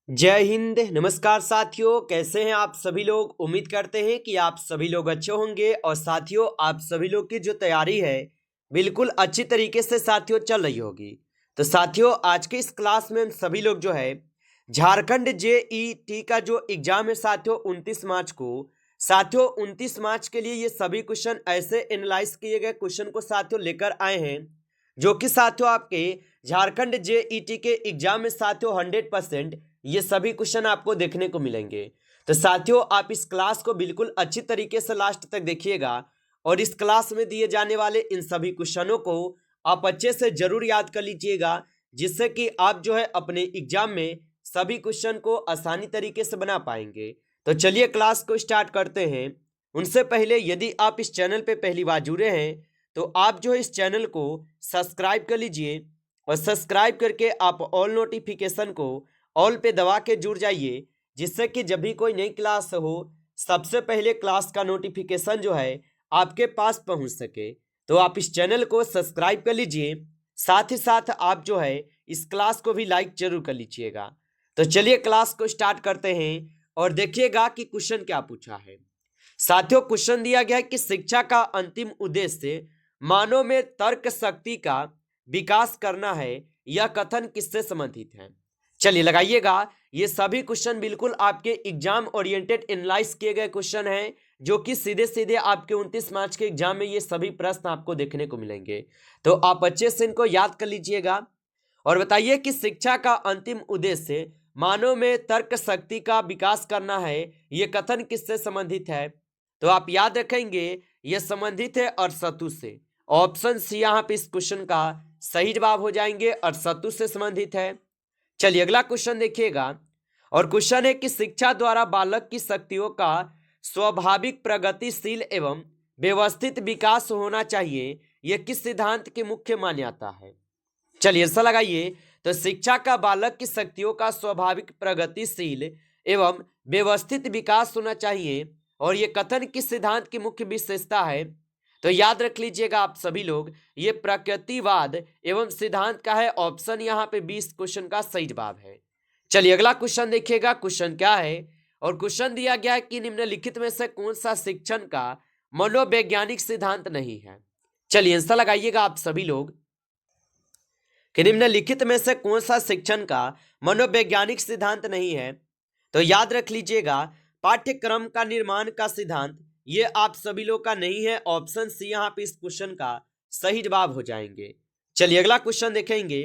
जय हिंद। नमस्कार साथियों, कैसे हैं आप सभी लोग। उम्मीद करते हैं कि आप सभी लोग अच्छे होंगे और साथियों आप सभी लोग की जो तैयारी है बिल्कुल अच्छी तरीके से साथियों चल रही होगी। तो साथियों आज के इस क्लास में हम सभी लोग जो है झारखंड जेईटी का जो एग्जाम है साथियों 29 मार्च को, साथियों 29 मार्च के लिए ये सभी क्वेश्चन ऐसे एनालाइज किए गए क्वेश्चन को साथियों लेकर आए हैं जो कि साथियों आपके झारखंड जेईटी के एग्जाम में साथियों 100% ये सभी क्वेश्चन आपको देखने को मिलेंगे। तो साथियों आप इस क्लास को बिल्कुल अच्छी तरीके से लास्ट तक देखिएगा और इस क्लास में दिए जाने वाले इन सभी क्वेश्चनों को आप अच्छे से जरूर याद कर लीजिएगा, जिससे कि आप जो है अपने एग्जाम में सभी क्वेश्चन को आसानी तरीके से बना पाएंगे। तो चलिए क्लास को स्टार्ट करते हैं। उनसे पहले यदि आप इस चैनल पे पहली बार जुड़े हैं तो आप जो है इस चैनल को सब्सक्राइब कर लीजिए और सब्सक्राइब करके आप ऑल नोटिफिकेशन को ऑल पे दबा के जुड़ जाइए, जिससे कि जब भी कोई नई क्लास हो सबसे पहले क्लास का नोटिफिकेशन जो है आपके पास पहुंच सके। तो आप इस चैनल को सब्सक्राइब कर लीजिए, साथ ही साथ आप जो है इस क्लास को भी लाइक जरूर कर लीजिएगा। तो चलिए क्लास को स्टार्ट करते हैं और देखिएगा कि क्वेश्चन क्या पूछा है। साथियों क्वेश्चन दिया गया है कि शिक्षा का अंतिम उद्देश्य मानव में तर्क शक्ति का विकास करना है, यह कथन किससे संबंधित है। चलिए लगाइएगा, ये सभी क्वेश्चन बिल्कुल आपके एग्जाम ओरिएंटेड एनालाइज किए गए क्वेश्चन हैं जो कि सीधे सीधे आपके 29 मार्च के एग्जाम में ये सभी प्रश्न आपको देखने को मिलेंगे। तो आप अच्छे से इनको याद कर लीजिएगा और बताइए कि शिक्षा का अंतिम उद्देश्य मानव में तर्क शक्ति का विकास करना है, ये कथन किससे संबंधित है। तो आप याद रखेंगे यह संबंधित है अरस्तू से। ऑप्शन सी यहाँ पे इस क्वेश्चन का सही जवाब हो जाएंगे, अरस्तू से संबंधित है। चलिए अगला क्वेश्चन देखिएगा और क्वेश्चन है कि शिक्षा द्वारा बालक की शक्तियों का स्वाभाविक प्रगतिशील एवं व्यवस्थित विकास होना चाहिए, यह किस सिद्धांत की मुख्य मान्यता है। चलिए ऐसा लगाइए, तो शिक्षा का बालक की शक्तियों का स्वाभाविक प्रगतिशील एवं व्यवस्थित विकास होना चाहिए और यह कथन किस सिद्धांत की मुख्य विशेषता है। तो याद रख लीजिएगा आप सभी लोग, ये प्रकृतिवाद एवं सिद्धांत का है। ऑप्शन यहाँ पे 20 क्वेश्चन का सही जवाब है। चलिए अगला क्वेश्चन देखिएगा, क्वेश्चन क्या है और क्वेश्चन दिया गया है कि निम्नलिखित में से कौन सा शिक्षण का मनोवैज्ञानिक सिद्धांत नहीं है। चलिए आंसर लगाइएगा आप सभी लोग कि निम्नलिखित में से कौन सा शिक्षण का मनोवैज्ञानिक सिद्धांत नहीं है। तो याद रख लीजिएगा पाठ्यक्रम का निर्माण का सिद्धांत, ये आप सभी लोग का नहीं है। ऑप्शन सी यहाँ पे इस क्वेश्चन का सही जवाब हो जाएंगे। चलिए अगला क्वेश्चन देखेंगे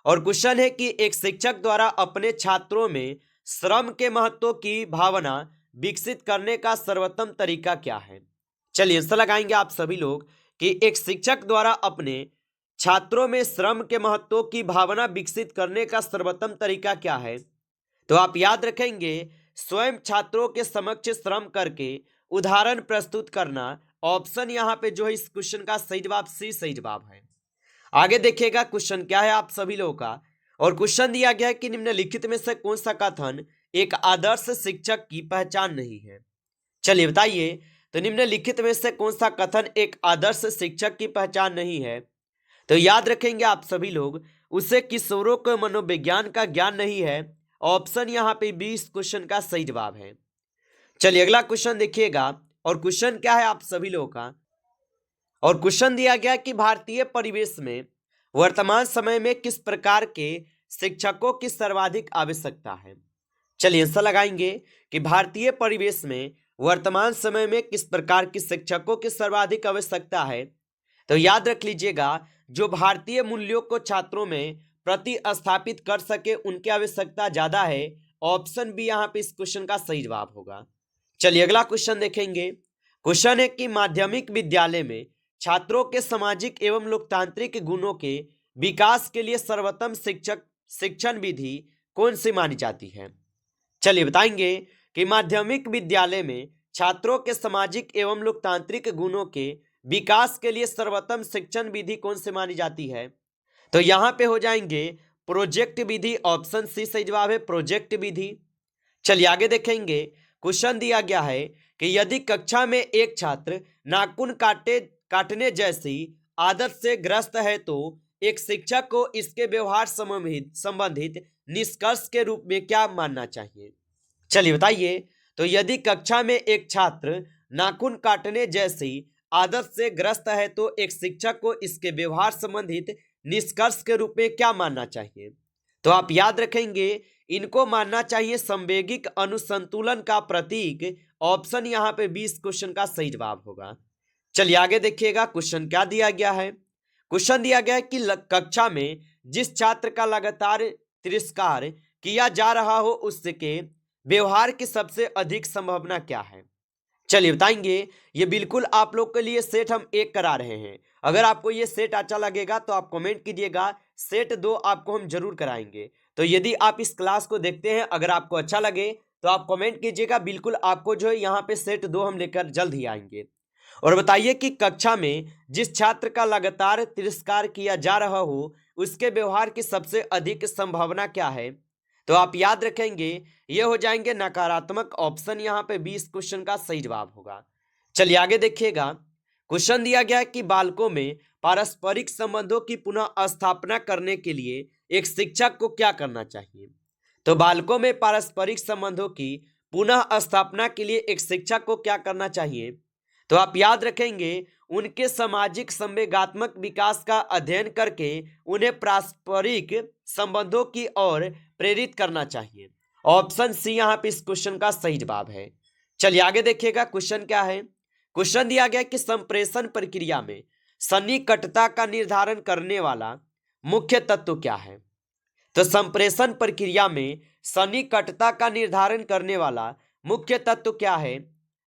और क्वेश्चन है कि एक शिक्षक द्वारा अपने छात्रों में श्रम के महत्व की भावना विकसित करने का सर्वोत्तम तरीका क्या है। चलिए आंसर लगाएंगे आप सभी लोग कि एक शिक्षक द्वारा अपने छात्रों में श्रम के महत्व की भावना विकसित करने का सर्वोत्तम तरीका क्या है। तो आप याद रखेंगे स्वयं छात्रों के समक्ष श्रम करके उदाहरण प्रस्तुत करना। ऑप्शन यहाँ पे जो है इस क्वेश्चन का सही जवाब सी सही जवाब है। आगे देखिएगा क्वेश्चन क्या है आप सभी लोगों का और क्वेश्चन दिया गया है कि निम्नलिखित में से कौन सा कथन एक आदर्श शिक्षक की पहचान नहीं है। चलिए बताइए, तो निम्नलिखित में से कौन सा कथन एक आदर्श शिक्षक की पहचान नहीं है। तो याद रखेंगे आप सभी लोग, उसे किशोरों को मनोविज्ञान का ज्ञान नहीं है। ऑप्शन यहाँ पे 20 क्वेश्चन का सही जवाब है। चलिए अगला क्वेश्चन देखिएगा और क्वेश्चन क्या है आप सभी लोगों का और क्वेश्चन दिया गया कि भारतीय परिवेश में वर्तमान समय में किस प्रकार के शिक्षकों की सर्वाधिक आवश्यकता है। चलिए आंसर लगाएंगे कि भारतीय परिवेश में वर्तमान समय में किस प्रकार के शिक्षकों की सर्वाधिक आवश्यकता है। तो याद रख लीजिएगा जो भारतीय मूल्यों को छात्रों में प्रतिस्थापित कर सके उनकी आवश्यकता ज्यादा है। ऑप्शन बी यहाँ पे इस क्वेश्चन का सही जवाब होगा। चलिए अगला क्वेश्चन देखेंगे। क्वेश्चन है कि माध्यमिक विद्यालय में छात्रों के सामाजिक एवं लोकतांत्रिक गुणों के विकास के लिए सर्वोत्तम शिक्षण विधि कौन सी मानी जाती है। चलिए बताएंगे कि माध्यमिक विद्यालय में छात्रों के सामाजिक एवं लोकतांत्रिक गुणों के विकास के लिए सर्वोत्तम शिक्षण विधि कौन सी मानी जाती है। तो यहां पे हो जाएंगे प्रोजेक्ट विधि। ऑप्शन सी सही जवाब है, प्रोजेक्ट विधि। चलिए आगे देखेंगे। क्वेश्चन दिया गया है कि यदि कक्षा में एक छात्र नाखून काटने जैसी आदत से ग्रस्त है तो एक शिक्षक को इसके व्यवहार संबंधित निष्कर्ष के रूप में क्या मानना चाहिए? चलिए बताइए। तो यदि कक्षा में एक छात्र नाखून काटने जैसी आदत से ग्रस्त है तो एक शिक्षक को इसके व्यवहार संबंधित निष्कर्ष के रूप में क्या मानना चाहिए? तो आप याद रखेंगे, इनको मानना चाहिए संवेगिक अनुसंतुलन का प्रतीक। ऑप्शन यहाँ पे 20 क्वेश्चन का सही जवाब होगा। चलिए आगे देखिएगा, क्वेश्चन क्या दिया गया है। क्वेश्चन दिया गया है कि कक्षा में जिस छात्र का लगातार तिरस्कार किया जा रहा हो उसके व्यवहार की सबसे अधिक संभावना क्या है? चलिए बताएंगे। ये बिल्कुल आप लोग के लिए सेट हम 1 करा रहे हैं। अगर आपको ये सेट अच्छा लगेगा तो आप कमेंट कीजिएगा, सेट 2 आपको हम जरूर कराएंगे। तो यदि आप इस क्लास को देखते हैं, अगर आपको अच्छा लगे तो आप कमेंट कीजिएगा, बिल्कुल आपको जो है यहाँ पे सेट 2 हम लेकर जल्द ही आएंगे। और बताइए कि कक्षा में जिस छात्र का लगातार तिरस्कार किया जा रहा हो उसके व्यवहार की सबसे अधिक संभावना क्या है? तो आप याद रखेंगे, ये हो जाएंगे नकारात्मक। ऑप्शन यहाँ पे 20 क्वेश्चन का सही जवाब होगा। चलिए आगे देखिएगा। क्वेश्चन दिया गया है कि बालकों में पारस्परिक संबंधों की पुनः स्थापना करने के लिए एक शिक्षक को क्या करना चाहिए? तो बालकों में पारस्परिक संबंधों की पुनः स्थापना के लिए एक शिक्षक को क्या करना चाहिए? तो आप याद रखेंगे, उनके सामाजिक संवेगात्मक विकास का अध्ययन करके उन्हें पारस्परिक संबंधों की ओर प्रेरित करना चाहिए। ऑप्शन सी यहाँ पे इस क्वेश्चन का सही जवाब है। चलिए आगे देखिएगा, क्वेश्चन क्या है। क्वेश्चन दिया गया कि संप्रेषण प्रक्रिया में सन्निकटता का निर्धारण करने वाला मुख्य तत्व क्या है? तो संप्रेषण प्रक्रिया में सन्निकटता का निर्धारण करने वाला मुख्य तत्व क्या है?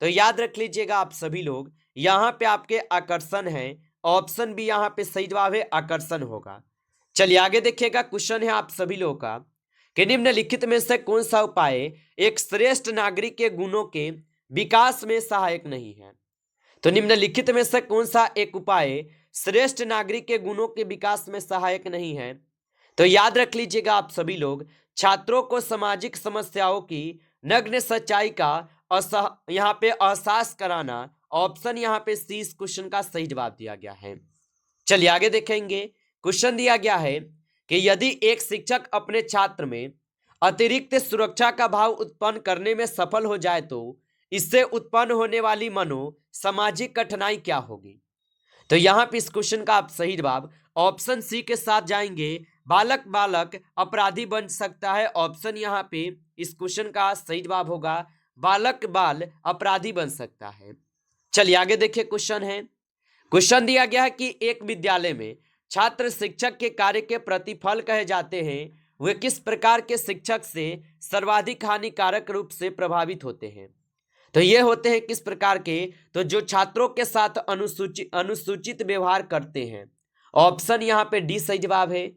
तो याद रख लीजिएगा आप सभी लोग, यहाँ पे आपके आकर्षण है। ऑप्शन बी यहाँ पे सही जवाब है, आकर्षण होगा। चलिए आगे देखिएगा, क्वेश्चन है आप सभी लोगों का कि निम्नलिखित में से कौन सा उपाय एक श्रेष्ठ नागरिक के गुणों के विकास में सहायक नहीं है? तो निम्नलिखित में से कौन सा एक उपाय श्रेष्ठ नागरिक के गुणों के विकास में सहायक नहीं है? तो याद रख लीजिएगा आप सभी लोग, छात्रों को सामाजिक समस्याओं की नग्न सच्चाई का यहाँ पे एहसास कराना। ऑप्शन यहाँ पे सी इस क्वेश्चन का सही जवाब दिया गया है। चलिए आगे देखेंगे। क्वेश्चन दिया गया है कि यदि एक शिक्षक अपने छात्र में अतिरिक्त सुरक्षा का भाव उत्पन्न करने में सफल हो जाए तो इससे उत्पन्न होने वाली सामाजिक कठिनाई क्या होगी? तो यहाँ पे इस क्वेश्चन का आप सही जवाब ऑप्शन सी के साथ जाएंगे, बालक अपराधी बन सकता है। ऑप्शन यहाँ पे इस क्वेश्चन का सही जवाब होगा, बालक अपराधी बन सकता है। चलिए आगे देखिए, क्वेश्चन है। क्वेश्चन दिया गया है कि एक विद्यालय में छात्र शिक्षक के कार्य के प्रतिफल कहे जाते हैं, वे किस प्रकार के शिक्षक से सर्वाधिक हानिकारक रूप से प्रभावित होते हैं? तो ये होते हैं किस प्रकार के? तो जो छात्रों के साथ अनुसूचित व्यवहार करते हैं। ऑप्शन यहाँ पे डी सही जवाब है।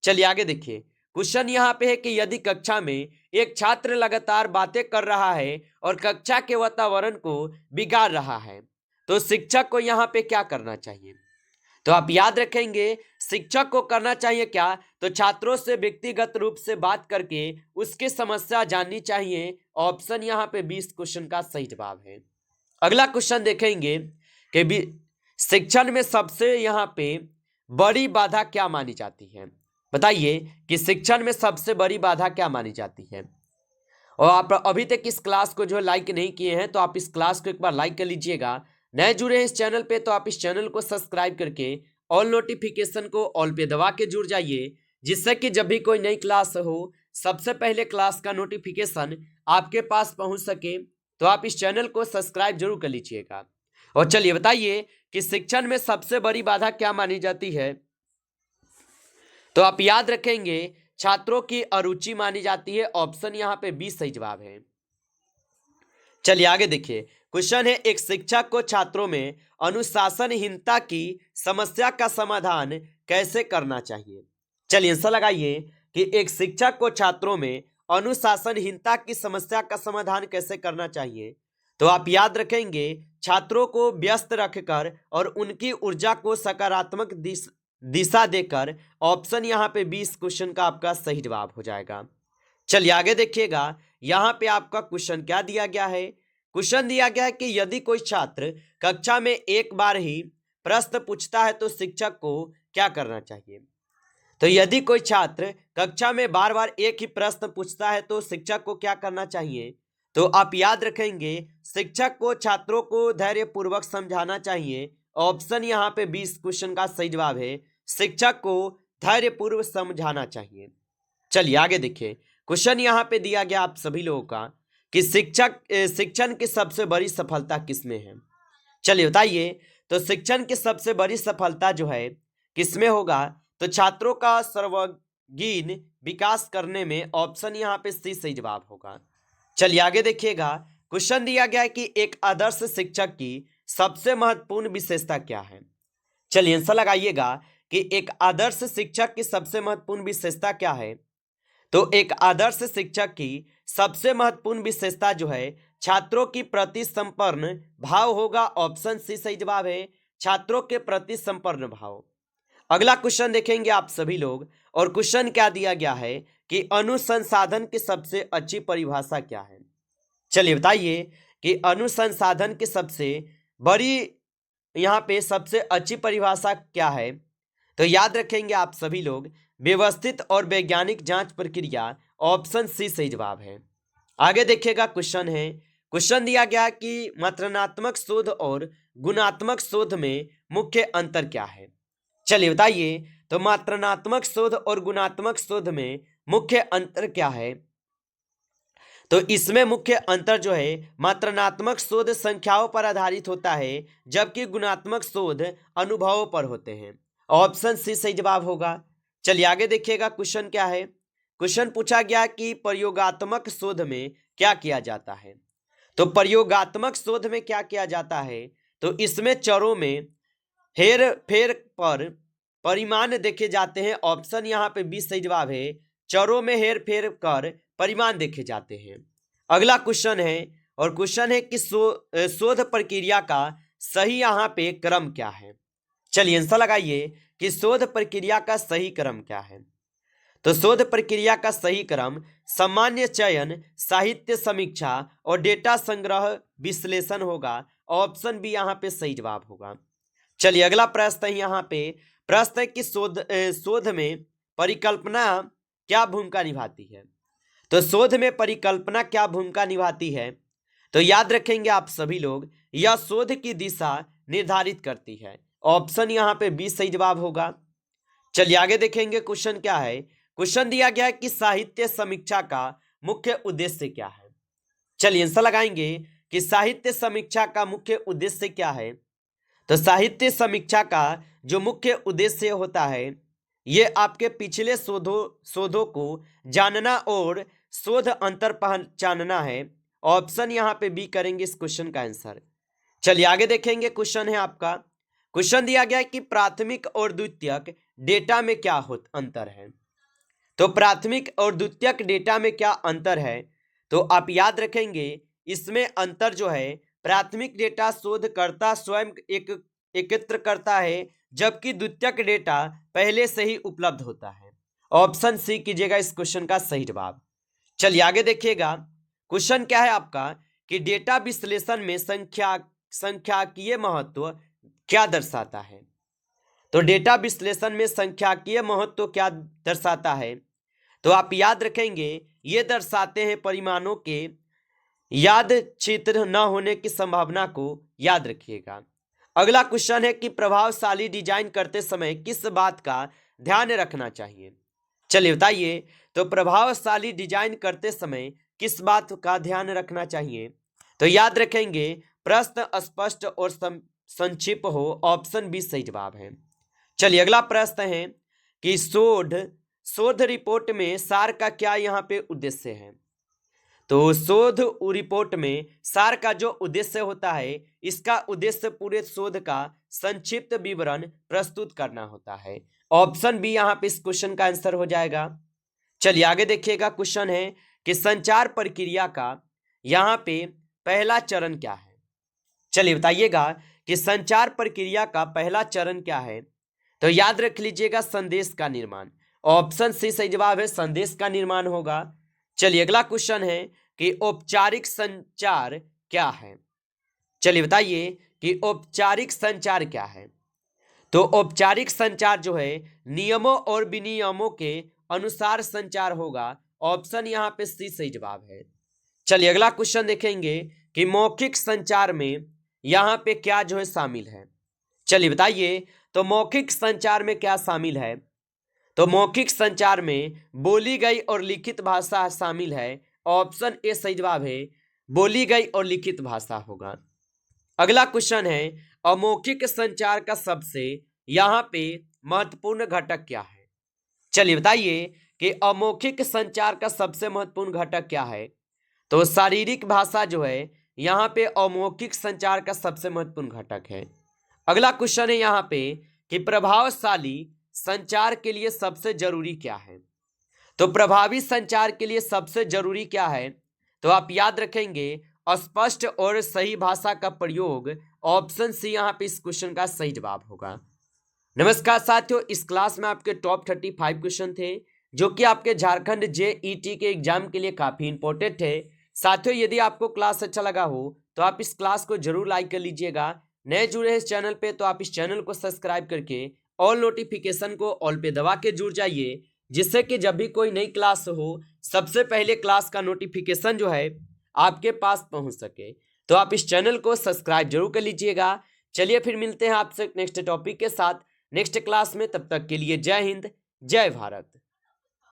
चलिए आगे देखिए, क्वेश्चन यहाँ पे है कि यदि कक्षा में एक छात्र लगातार बातें कर रहा है और कक्षा के वातावरण को बिगाड़ रहा है तो शिक्षक को यहाँ पे क्या करना चाहिए? तो आप याद रखेंगे, शिक्षक को करना चाहिए क्या? तो छात्रों से व्यक्तिगत रूप से बात करके उसकी समस्या जाननी चाहिए। ऑप्शन यहाँ पे 20 क्वेश्चन का सही जवाब है। अगला क्वेश्चन देखेंगे कि शिक्षण में सबसे यहाँ पे बड़ी बाधा क्या मानी जाती है? बताइए कि शिक्षण में सबसे बड़ी बाधा क्या मानी जाती है? और आप अभी तक इस क्लास को जो लाइक नहीं किए हैं तो आप इस क्लास को एक बार लाइक कर लीजिएगा। नए जुड़े हैं इस चैनल पे तो आप इस चैनल को सब्सक्राइब करके ऑल नोटिफिकेशन को ऑल पे दबा के जुड़ जाइए, जिससे कि जब भी कोई नई क्लास हो सबसे पहले क्लास का नोटिफिकेशन आपके पास पहुंच सके। तो आप इस चैनल को सब्सक्राइब जरूर कर लीजिएगा। और चलिए बताइए कि शिक्षण में सबसे बड़ी बाधा क्या मानी जाती है? तो आप याद रखेंगे, छात्रों की अरुचि मानी जाती है। ऑप्शन यहाँ पे 20 सही जवाब है। चलिए आगे देखिए, क्वेश्चन है एक शिक्षक को छात्रों में अनुशासनहीनता की समस्या का समाधान कैसे करना चाहिए? चलिए आंसर लगाइए कि एक शिक्षक को छात्रों में अनुशासनहीनता की समस्या का समाधान कैसे करना चाहिए? तो आप याद रखेंगे, छात्रों को व्यस्त रखकर और उनकी ऊर्जा को सकारात्मक दिशा देकर। ऑप्शन यहाँ पे 20 क्वेश्चन का आपका सही जवाब हो जाएगा। चलिए आगे देखिएगा, यहाँ पे आपका क्वेश्चन क्या दिया गया है। क्वेश्चन दिया गया है कि यदि कोई छात्र कक्षा में एक बार ही प्रश्न पूछता है तो शिक्षक को क्या करना चाहिए? तो यदि कोई छात्र कक्षा में बार बार एक ही प्रश्न पूछता है तो शिक्षक को क्या करना चाहिए? तो आप याद रखेंगे, शिक्षक को छात्रों को धैर्यपूर्वक समझाना चाहिए। ऑप्शन यहाँ पे 20 क्वेश्चन का सही जवाब है, शिक्षक को धैर्यपूर्वक समझाना चाहिए। चलिए आगे देखिए, क्वेश्चन यहाँ पे दिया गया आप सभी लोगों का कि शिक्षण की सबसे बड़ी सफलता किसमें है? चलिए बताइए। तो शिक्षण की सबसे बड़ी सफलता जो है किसमें होगा? तो छात्रों का सर्वांगीण विकास करने में। ऑप्शन यहाँ पे सी सही जवाब होगा। चलिए आगे देखिएगा, क्वेश्चन दिया गया है कि एक आदर्श शिक्षक की सबसे महत्वपूर्ण विशेषता क्या है? चलिए आंसर लगाइएगा कि एक आदर्श शिक्षक की सबसे महत्वपूर्ण विशेषता क्या है? तो एक आदर्श शिक्षक की सबसे महत्वपूर्ण विशेषता जो है छात्रों की प्रति समर्पण भाव होगा। ऑप्शन सी सही जवाब है, छात्रों के प्रति समर्पण भाव। अगला क्वेश्चन देखेंगे आप सभी लोग, और क्वेश्चन क्या दिया गया है कि अनुसंसाधन की सबसे अच्छी परिभाषा क्या है? चलिए बताइए कि अनुसंसाधन की सबसे बड़ी यहाँ पे सबसे अच्छी परिभाषा क्या है? तो याद रखेंगे आप सभी लोग, व्यवस्थित और वैज्ञानिक जांच प्रक्रिया। ऑप्शन सी सही जवाब है। आगे देखिएगा, क्वेश्चन है, क्वेश्चन दिया गया कि मात्रात्मक शोध और गुणात्मक शोध में मुख्य अंतर क्या है? चलिए बताइए। तो मात्रात्मक शोध और गुणात्मक शोध में मुख्य अंतर क्या है? तो इसमें मुख्य अंतर जो है, मात्रात्मक शोध संख्याओं पर आधारित होता है जबकि गुणात्मक शोध अनुभवों पर होते हैं। ऑप्शन सी सही जवाब होगा। चलिए आगे देखिएगा, क्वेश्चन क्या है। क्वेश्चन पूछा गया कि प्रयोगात्मक शोध में क्या किया जाता है? तो प्रयोगात्मक शोध में क्या किया जाता है? तो इसमें चरों में हेर फेर पर परिमाण देखे जाते हैं। ऑप्शन यहाँ पे 20 सही जवाब है, चरों में हेर फेर कर परिमाण देखे जाते हैं। अगला क्वेश्चन है, और क्वेश्चन है कि शोध प्रक्रिया का सही यहाँ पे क्रम क्या है? चलिए आंसर लगाइए कि शोध प्रक्रिया का सही क्रम क्या है? तो शोध प्रक्रिया का सही क्रम सामान्य चयन, साहित्य समीक्षा और डेटा संग्रह विश्लेषण होगा। ऑप्शन बी यहाँ पे सही जवाब होगा। चलिए अगला प्रश्न है, यहाँ पे प्रश्न है कि शोध में परिकल्पना क्या भूमिका निभाती है? तो शोध में परिकल्पना क्या भूमिका निभाती है? तो याद रखेंगे आप सभी लोग, यह शोध की दिशा निर्धारित करती है। ऑप्शन यहाँ पे 20 सही जवाब होगा। चलिए आगे देखेंगे, क्वेश्चन क्या है। क्वेश्चन दिया गया है कि साहित्य समीक्षा का मुख्य उद्देश्य क्या है? चलिए आंसर लगाएंगे कि साहित्य समीक्षा का मुख्य उद्देश्य क्या है? तो साहित्य समीक्षा का जो मुख्य उद्देश्य होता है, ये आपके पिछले शोधों को जानना और शोध अंतर पहचानना है। ऑप्शन यहाँ पे बी करेंगे इस क्वेश्चन का आंसर। चलिए आगे देखेंगे, क्वेश्चन है आपका, क्वेश्चन दिया गया है कि प्राथमिक और द्वितीयक डेटा में क्या अंतर है? तो प्राथमिक और द्वितीयक डेटा में क्या अंतर है? तो आप याद रखेंगे, इसमें अंतर जो है, प्राथमिक डेटा शोधकर्ता स्वयं एकत्र करता है जबकि द्वितीयक डेटा पहले से ही उपलब्ध होता है। ऑप्शन सी कीजिएगा इस क्वेश्चन का सही जवाब। चलिए आगे देखिएगा, क्वेश्चन क्या है आपका कि डेटा विश्लेषण में संख्याकीय महत्व क्या दर्शाता है? तो डेटा विश्लेषण में संख्याकीय महत्व क्या दर्शाता है? तो आप याद रखेंगे, ये दर्शाते हैं परिमाणों के याद चित्र न होने की संभावना को याद रखिएगा। अगला क्वेश्चन है कि प्रभावशाली डिजाइन करते समय किस बात का ध्यान रखना चाहिए? चलिए बताइए। तो प्रभावशाली डिजाइन करते समय किस बात का ध्यान रखना चाहिए? तो याद रखेंगे, प्रश्न स्पष्ट और संक्षिप्त हो। ऑप्शन बी सही जवाब है। चलिए अगला प्रश्न है कि शोध रिपोर्ट में सार का क्या यहाँ पे उद्देश्य है? तो शोध रिपोर्ट में सार का जो उद्देश्य होता है, इसका उद्देश्य पूरे शोध का संक्षिप्त विवरण प्रस्तुत करना होता है। ऑप्शन बी यहाँ पे इस क्वेश्चन का आंसर हो जाएगा। चलिए आगे देखिएगा, क्वेश्चन है कि संचार प्रक्रिया का यहाँ पे पहला चरण क्या है? चलिए बताइएगा कि संचार प्रक्रिया का पहला चरण क्या है? तो याद रख लीजिएगा, संदेश का निर्माण। ऑप्शन सी सही जवाब है, संदेश का निर्माण होगा। चलिए अगला क्वेश्चन है कि औपचारिक संचार क्या है? चलिए बताइए कि औपचारिक संचार क्या है? तो औपचारिक संचार जो है नियमों और विनियमों के अनुसार संचार होगा। ऑप्शन यहाँ पे सी सही जवाब है। चलिए अगला क्वेश्चन देखेंगे कि मौखिक संचार में यहाँ पे क्या जो है शामिल है। चलिए बताइए, तो मौखिक संचार में क्या शामिल है। तो मौखिक संचार में बोली गई और लिखित भाषा शामिल है। ऑप्शन ए सही जवाब है, बोली गई और लिखित भाषा होगा। अगला क्वेश्चन है, अमौखिक संचार का सबसे यहाँ पे महत्वपूर्ण घटक क्या है। चलिए बताइए कि अमौखिक संचार का सबसे महत्वपूर्ण घटक क्या है। तो शारीरिक भाषा जो है यहाँ पे अमौखिक संचार का सबसे महत्वपूर्ण घटक है। अगला क्वेश्चन है यहाँ पे कि प्रभावशाली संचार के लिए सबसे जरूरी क्या है। तो प्रभावी संचार के लिए सबसे जरूरी क्या है, तो आप याद रखेंगे स्पष्ट और सही भाषा का प्रयोग। ऑप्शन सी यहाँ पे इस क्वेश्चन का सही जवाब होगा। नमस्कार साथियों, इस क्लास में आपके टॉप 35 क्वेश्चन थे जो कि आपके झारखंड जेईटी के एग्जाम के लिए काफी इंपॉर्टेंट है। साथियों यदि आपको क्लास अच्छा लगा हो तो आप इस क्लास को जरूर लाइक कर लीजिएगा। नए जुड़े हैं इस चैनल पे तो आप इस चैनल को सब्सक्राइब करके ऑल नोटिफिकेशन को ऑल पे दबा के जुड़ जाइए, जिससे कि जब भी कोई नई क्लास हो सबसे पहले क्लास का नोटिफिकेशन जो है आपके पास पहुंच सके। तो आप इस चैनल को सब्सक्राइब जरूर कर लीजिएगा। चलिए फिर मिलते हैं आपसे नेक्स्ट टॉपिक के साथ नेक्स्ट क्लास में। तब तक के लिए जय हिंद, जय भारत।